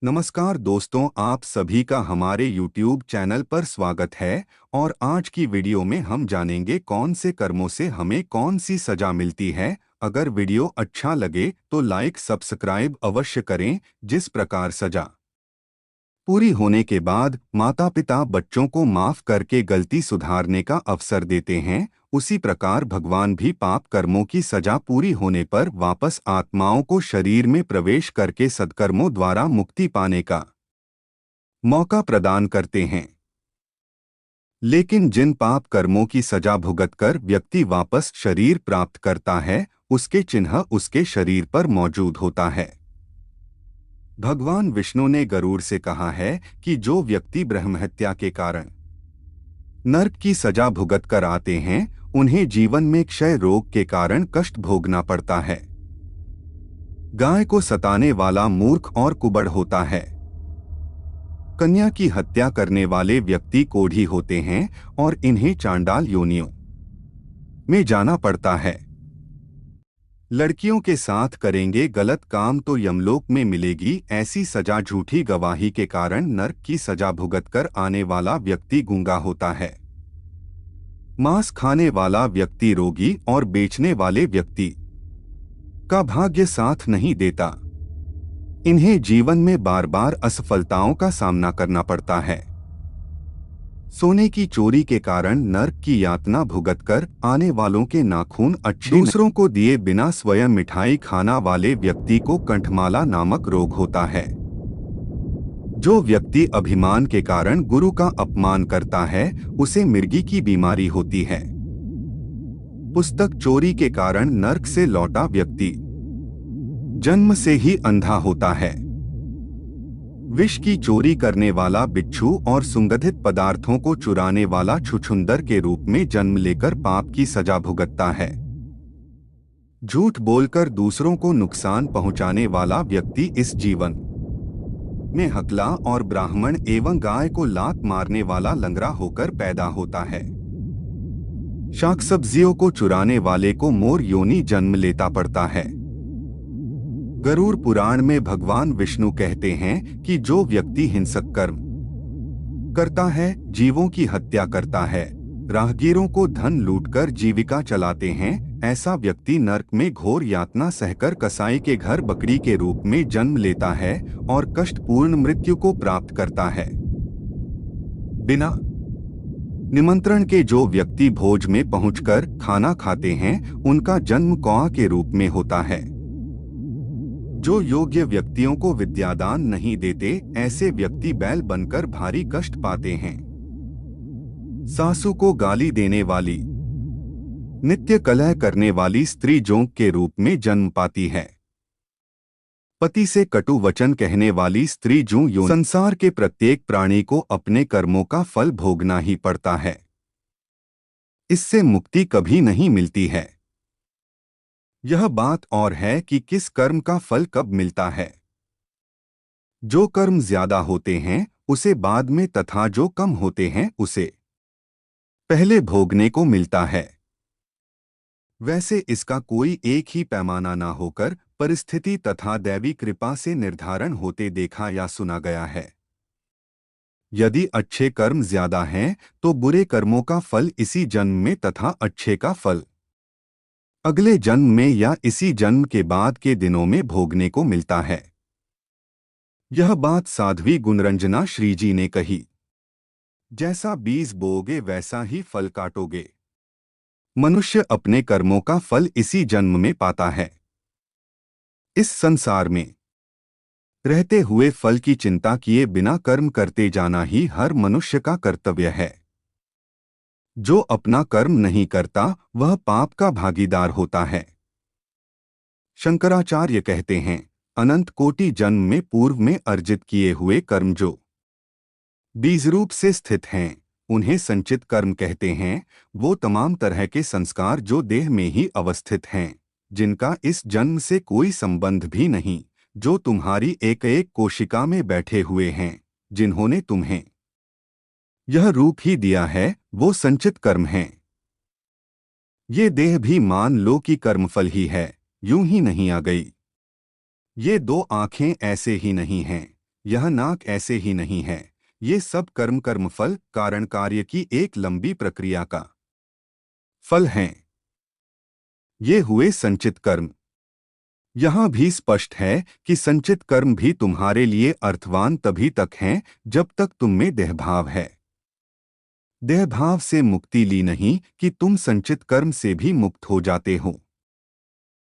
नमस्कार दोस्तों, आप सभी का हमारे YouTube चैनल पर स्वागत है। और आज की वीडियो में हम जानेंगे कौन से कर्मों से हमें कौन सी सजा मिलती है। अगर वीडियो अच्छा लगे तो लाइक सब्सक्राइब अवश्य करें। जिस प्रकार सजा पूरी होने के बाद माता पिता बच्चों को माफ करके गलती सुधारने का अवसर देते हैं, उसी प्रकार भगवान भी पाप कर्मों की सजा पूरी होने पर वापस आत्माओं को शरीर में प्रवेश करके सत्कर्मों द्वारा मुक्ति पाने का मौका प्रदान करते हैं। लेकिन जिन पाप कर्मों की सजा भुगतकर व्यक्ति वापस शरीर प्राप्त करता है, उसके चिन्ह उसके शरीर पर मौजूद होता है। भगवान विष्णु ने गरुड़ से कहा है कि जो व्यक्ति ब्रह्महत्या के कारण नरक की सजा भुगत कर आते हैं, उन्हें जीवन में क्षय रोग के कारण कष्ट भोगना पड़ता है। गाय को सताने वाला मूर्ख और कुबड़ होता है। कन्या की हत्या करने वाले व्यक्ति कोढ़ी होते हैं और इन्हें चांडाल योनियों में जाना पड़ता है। लड़कियों के साथ करेंगे गलत काम तो यमलोक में मिलेगी ऐसी सजा। झूठी गवाही के कारण नरक की सजा भुगतकर आने वाला व्यक्ति गूंगा होता है। मांस खाने वाला व्यक्ति रोगी और बेचने वाले व्यक्ति का भाग्य साथ नहीं देता। इन्हें जीवन में बार बार असफलताओं का सामना करना पड़ता है। सोने की चोरी के कारण नरक की यातना भुगतकर आने वालों के नाखून अच्छे दूसरों को दिए बिना स्वयं मिठाई खाना वाले व्यक्ति को कंठमाला नामक रोग होता है। जो व्यक्ति अभिमान के कारण गुरु का अपमान करता है, उसे मिर्गी की बीमारी होती है। पुस्तक चोरी के कारण नरक से लौटा व्यक्ति जन्म से ही अंधा होता है। विष की चोरी करने वाला बिच्छू और सुगंधित पदार्थों को चुराने वाला छुछुंदर के रूप में जन्म लेकर पाप की सजा भुगतता है। झूठ बोलकर दूसरों को नुकसान पहुंचाने वाला व्यक्ति इस जीवन में हकला और ब्राह्मण एवं गाय को लात मारने वाला लंगड़ा होकर पैदा होता है। शाक सब्जियों को चुराने वाले को मोर योनि जन्म लेता पड़ता है। गरुड़ पुराण में भगवान विष्णु कहते हैं कि जो व्यक्ति हिंसक कर्म करता है, जीवों की हत्या करता है, राहगीरों को धन लूटकर जीविका चलाते हैं, ऐसा व्यक्ति नरक में घोर यातना सहकर कसाई के घर बकरी के रूप में जन्म लेता है और कष्टपूर्ण मृत्यु को प्राप्त करता है। बिना निमंत्रण के जो व्यक्ति भोज में पहुंचकर खाना खाते हैं, उनका जन्म कौआ के रूप में होता है। जो योग्य व्यक्तियों को विद्यादान नहीं देते, ऐसे व्यक्ति बैल बनकर भारी कष्ट पाते हैं। सासू को गाली देने वाली, नित्य कलह करने वाली स्त्री जोंक के रूप में जन्म पाती है। पति से कटु वचन कहने वाली स्त्री जू योनि। संसार के प्रत्येक प्राणी को अपने कर्मों का फल भोगना ही पड़ता है। इससे मुक्ति कभी नहीं मिलती है। यह बात और है कि किस कर्म का फल कब मिलता है। जो कर्म ज्यादा होते हैं उसे बाद में, तथा जो कम होते हैं उसे पहले भोगने को मिलता है। वैसे इसका कोई एक ही पैमाना ना होकर परिस्थिति तथा दैवी कृपा से निर्धारण होते देखा या सुना गया है। यदि अच्छे कर्म ज्यादा हैं तो बुरे कर्मों का फल इसी जन्म में तथा अच्छे का फल अगले जन्म में या इसी जन्म के बाद के दिनों में भोगने को मिलता है। यह बात साध्वी गुणरंजना श्री जी ने कही। जैसा बीज बोओगे वैसा ही फल काटोगे। मनुष्य अपने कर्मों का फल इसी जन्म में पाता है। इस संसार में रहते हुए फल की चिंता किए बिना कर्म करते जाना ही हर मनुष्य का कर्तव्य है। जो अपना कर्म नहीं करता वह पाप का भागीदार होता है। शंकराचार्य कहते हैं, अनंत कोटि जन्म में पूर्व में अर्जित किए हुए कर्म जो बीज रूप से स्थित हैं, उन्हें संचित कर्म कहते हैं। वो तमाम तरह के संस्कार जो देह में ही अवस्थित हैं, जिनका इस जन्म से कोई संबंध भी नहीं, जो तुम्हारी एक एक कोशिका में बैठे हुए हैं, जिन्होंने तुम्हें यह रूप ही दिया है, वो संचित कर्म हैं। ये देह भी मान लो कि कर्मफल ही है, यूं ही नहीं आ गई। ये दो आंखें ऐसे ही नहीं हैं, यह नाक ऐसे ही नहीं है। ये सब कर्मफल कारण कार्य की एक लंबी प्रक्रिया का फल हैं। ये हुए संचित कर्म। यहां भी स्पष्ट है कि संचित कर्म भी तुम्हारे लिए अर्थवान तभी तक हैं जब तक तुम में देहभाव है। देहभाव से मुक्ति ली नहीं कि तुम संचित कर्म से भी मुक्त हो जाते हो।